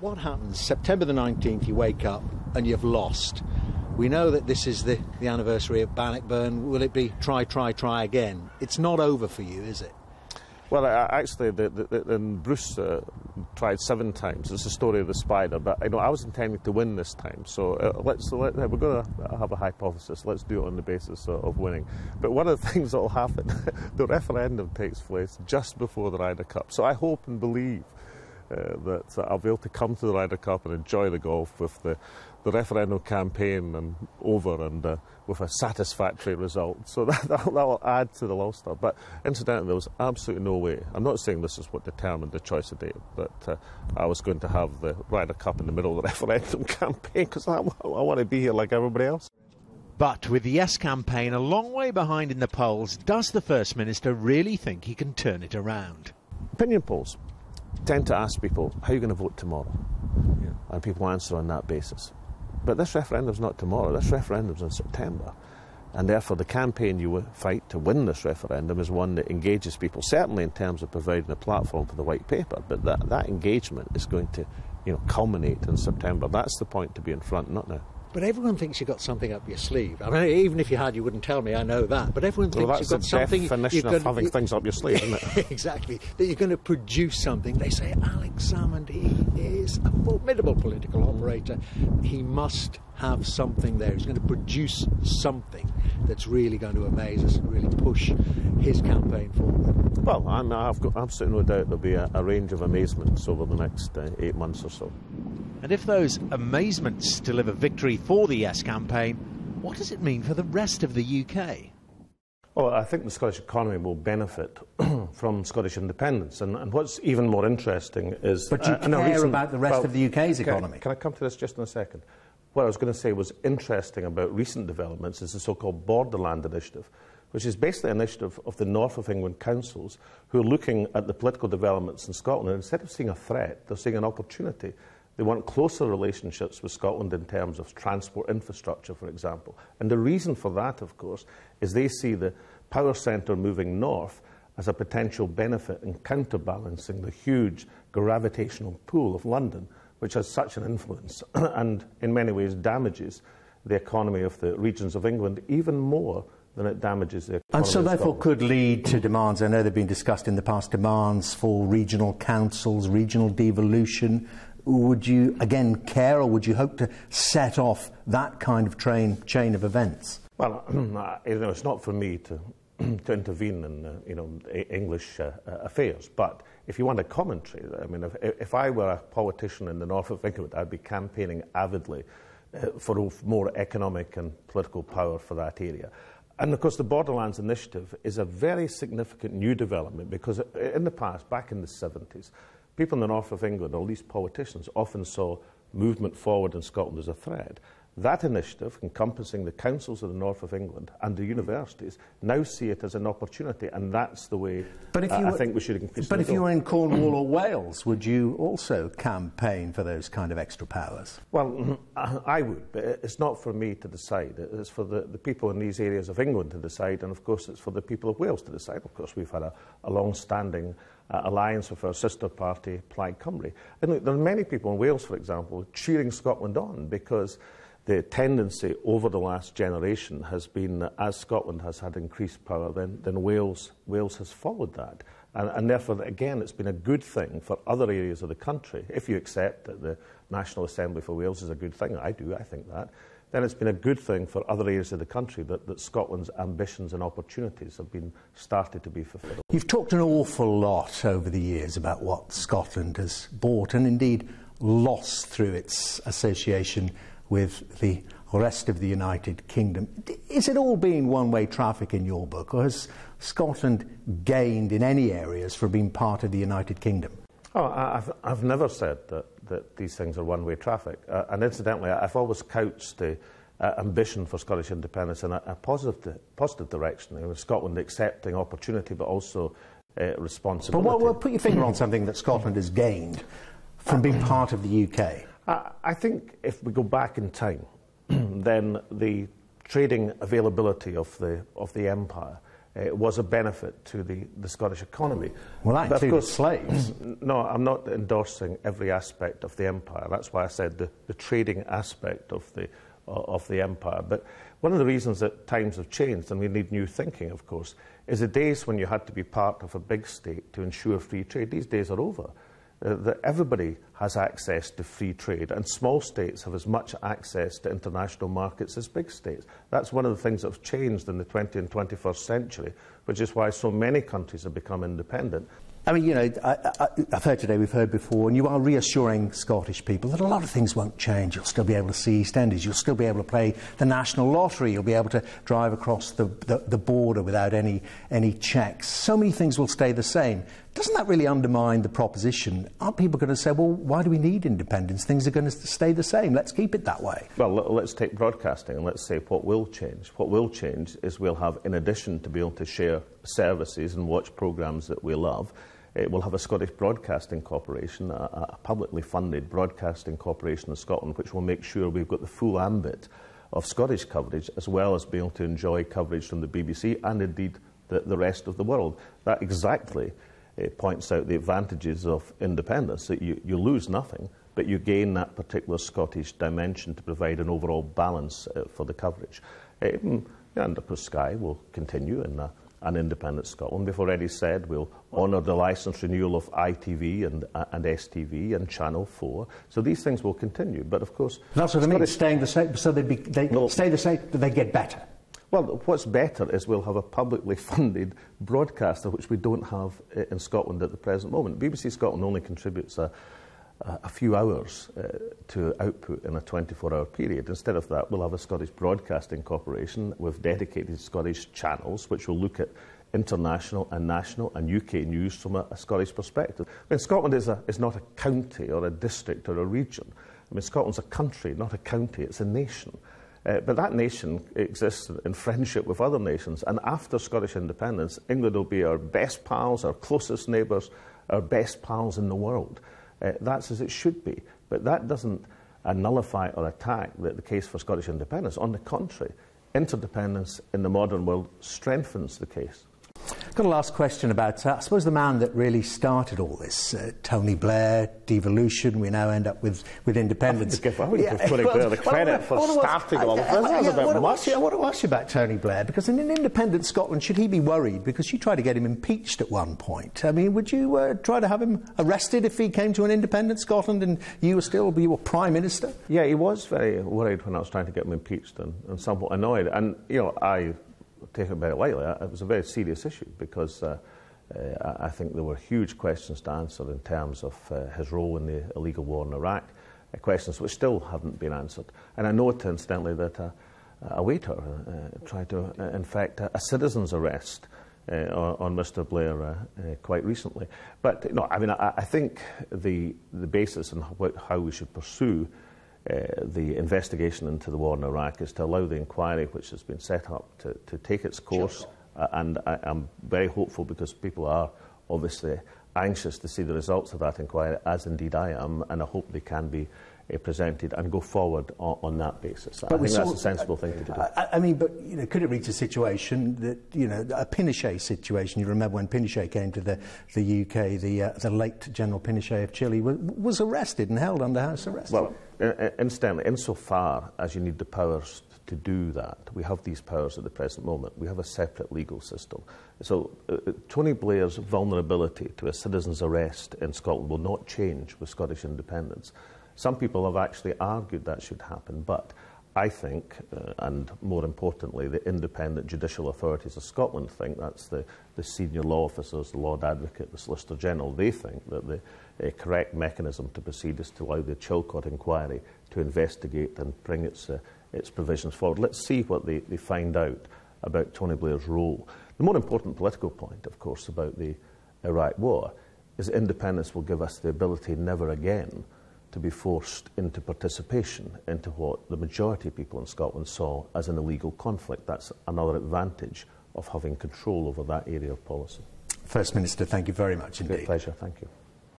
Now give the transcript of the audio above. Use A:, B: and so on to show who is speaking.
A: what happens? September the 19th, you wake up and you've lost. We know that this is the anniversary of Bannockburn. Will it be try again? It's not over for you, is it?
B: Well, actually, Bruce tried 7 times. It's the story of the spider. But I was intending to win this time. So we're going to have a hypothesis. Let's do it on the basis of winning. But one of the things that will happen, the referendum takes place just before the Ryder Cup. So I hope and believe that I'll be able to come to the Ryder Cup and enjoy the golf with the referendum campaign over and with a satisfactory result. So that will add to the luster. But incidentally, there was absolutely no way. I'm not saying this is what determined the choice of date, but I was going to have the Ryder Cup in the middle of the referendum campaign because I want to be here like everybody else.
C: But with the Yes campaign a long way behind in the polls, does the First Minister really think he can turn it around?
B: Opinion polls tend to ask people, how are you going to vote tomorrow? Yeah. And people answer on that basis. But this referendum's not tomorrow, this referendum's in September. And therefore the campaign you fight to win this referendum is one that engages people, certainly in terms of providing a platform for the white paper, but that engagement is going to culminate in September. That's the point to be in front, not now.
A: But everyone thinks you've got something up your sleeve. I mean, even if you had, you wouldn't tell me, I know that. But everyone thinks you've got something...
B: That's the definition of having things up your sleeve, isn't it?
A: Exactly. That you're going to produce something. They say, Alex Salmond, he is a formidable political operator. He must have something there. He's going to produce something that's really going to amaze us and really push his campaign forward.
B: Well, I've got absolutely no doubt there'll be a range of amazements over the next 8 months or so.
C: And if those amazements deliver victory for the Yes campaign, what does it mean for the rest of the UK?
B: Well, I think the Scottish economy will benefit from Scottish independence. And what's even more interesting is...
D: But you care about the rest of the UK's economy.
B: Can I come to this just in a second? What I was going to say was interesting about recent developments is the so-called Borderlands initiative, which is basically an initiative of the North of England councils who are looking at the political developments in Scotland. And instead of seeing a threat, they're seeing an opportunity. They want closer relationships with Scotland in terms of transport infrastructure, for example. And the reason for that, of course, is they see the power centre moving north as a potential benefit in counterbalancing the huge gravitational pull of London, which has such an influence and in many ways damages the economy of the regions of England even more than it damages the economy
D: and so
B: of
D: therefore
B: Scotland.
D: Could lead to demands, I know they've been discussed in the past, demands for regional councils, regional devolution. Would you, again, care, or would you hope to set off that kind of chain of events?
B: Well, it's not for me to intervene in English affairs, but if you want a commentary, I mean, if I were a politician in the north of England, I'd be campaigning avidly for more economic and political power for that area. And of course the Borderlands initiative is a very significant new development because in the past, back in the 70s, people in the north of England, or at least politicians, often saw movement forward in Scotland as a threat. That initiative, encompassing the councils of the north of England and the universities, now see it as an opportunity, and that's the way I think we should increase.
D: But if you were in Cornwall or Wales, would you also campaign for those kind of extra powers?
B: Well, I would, but it's not for me to decide. It's for the people in these areas of England to decide, and of course it's for the people of Wales to decide. Of course, we've had a long-standing alliance with our sister party, Plaid Cymru. And look, there are many people in Wales, for example, cheering Scotland on because the tendency over the last generation has been that as Scotland has had increased power, then Wales has followed that. And therefore, again, it's been a good thing for other areas of the country. If you accept that the National Assembly for Wales is a good thing, I think that, then it's been a good thing for other areas of the country that Scotland's ambitions and opportunities have been started to be fulfilled.
D: You've talked an awful lot over the years about what Scotland has bought and indeed lost through its association with the rest of the United Kingdom. Is it all been one-way traffic in your book, or has Scotland gained in any areas for being part of the United Kingdom?
B: Oh, I've never said that these things are one-way traffic. And incidentally, I've always couched the ambition for Scottish independence in a positive direction. Scotland accepting opportunity, but also responsibility.
D: But well, put your finger on something that Scotland has gained from being part of the UK.
B: I think if we go back in time, then the trading availability of the empire was a benefit to the Scottish economy.
D: Well, that included slaves.
B: No, I'm not endorsing every aspect of the empire. That's why I said the trading aspect of the empire. But one of the reasons that times have changed, and we need new thinking, of course, is the days when you had to be part of a big state to ensure free trade. These days are over. That everybody has access to free trade, and small states have as much access to international markets as big states. That's one of the things that have changed in the 20th and 21st century, which is why so many countries have become independent.
D: I mean, you know, I've heard today, we've heard before, and you are reassuring Scottish people that a lot of things won't change. You'll still be able to see EastEnders, you'll still be able to play the National Lottery, you'll be able to drive across the border without any checks. So many things will stay the same. Doesn't that really undermine the proposition? Aren't people going to say, well, why do we need independence? Things are going to stay the same. Let's keep it that way.
B: Well, let's take broadcasting and let's say what will change. What will change is we'll have, in addition to be able to share services and watch programmes that we love, we'll have a Scottish Broadcasting Corporation, a publicly funded broadcasting corporation in Scotland, which will make sure we've got the full ambit of Scottish coverage, as well as being able to enjoy coverage from the BBC and indeed the rest of the world. That exactly points out the advantages of independence, that you lose nothing, but you gain that particular Scottish dimension to provide an overall balance for the coverage. And of course Sky will continue in an independent Scotland. We've already said we'll honour the licence renewal of ITV and STV and Channel 4. So these things will continue. But of course,
D: that's what I mean. Staying the same, so they stay the same, but they get better.
B: Well, what's better is we'll have a publicly funded broadcaster, which we don't have in Scotland at the present moment. BBC Scotland only contributes a few hours to output in a 24-hour period. Instead of that, we'll have a Scottish Broadcasting Corporation with dedicated Scottish channels, which will look at international and national and UK news from a Scottish perspective. I mean, Scotland is not a county or a district or a region. I mean, Scotland's a country, not a county, it's a nation. But that nation exists in friendship with other nations, and after Scottish independence, England will be our best pals, our closest neighbours, our best pals in the world. That's as it should be. But that doesn't nullify or attack the case for Scottish independence. On the contrary, interdependence in the modern world strengthens the case.
D: I've got a last question about, I suppose, the man that really started all this, Tony Blair, devolution. We now end up with independence.
B: I would give Tony Blair the credit for starting all of this.
D: I want to ask you about Tony Blair, because in an independent Scotland, should he be worried? Because you tried to get him impeached at one point. I mean, would you try to have him arrested if he came to an independent Scotland and you were Prime Minister?
B: Yeah, he was very worried when I was trying to get him impeached and somewhat annoyed. And, you know, I take it very lightly. It was a very serious issue because I think there were huge questions to answer in terms of his role in the illegal war in Iraq, questions which still haven't been answered. And I note, incidentally, that a waiter tried to effect a citizen's arrest on Mr. Blair quite recently. But no, I mean, I think the basis and how we should pursue the investigation into the war in Iraq is to allow the inquiry which has been set up to take its course. Sure. And I'm very hopeful, because people are obviously anxious to see the results of that inquiry, as indeed I am, and I hope they can be presented and go forward on that basis. But I think that's a sensible thing to do.
D: I mean, but you know, could it reach a situation that, you know, a Pinochet situation? You remember when Pinochet came to the UK, the late General Pinochet of Chile was arrested and held under house arrest.
B: Well, incidentally, insofar as you need the powers to do that, we have these powers at the present moment. We have a separate legal system. So Tony Blair's vulnerability to a citizen's arrest in Scotland will not change with Scottish independence. Some people have actually argued that should happen, but I think, and more importantly, the independent judicial authorities of Scotland think, that's the senior law officers, the Lord Advocate, the Solicitor General, they think that the correct mechanism to proceed is to allow the Chilcot inquiry to investigate and bring its provisions forward. Let's see what they find out about Tony Blair's role. The more important political point, of course, about the Iraq war is that independence will give us the ability never again to be forced into participation into what the majority of people in Scotland saw as an illegal conflict. That's another advantage of having control over that area of policy.
D: First Minister, thank you very much indeed.
B: Great pleasure, thank you.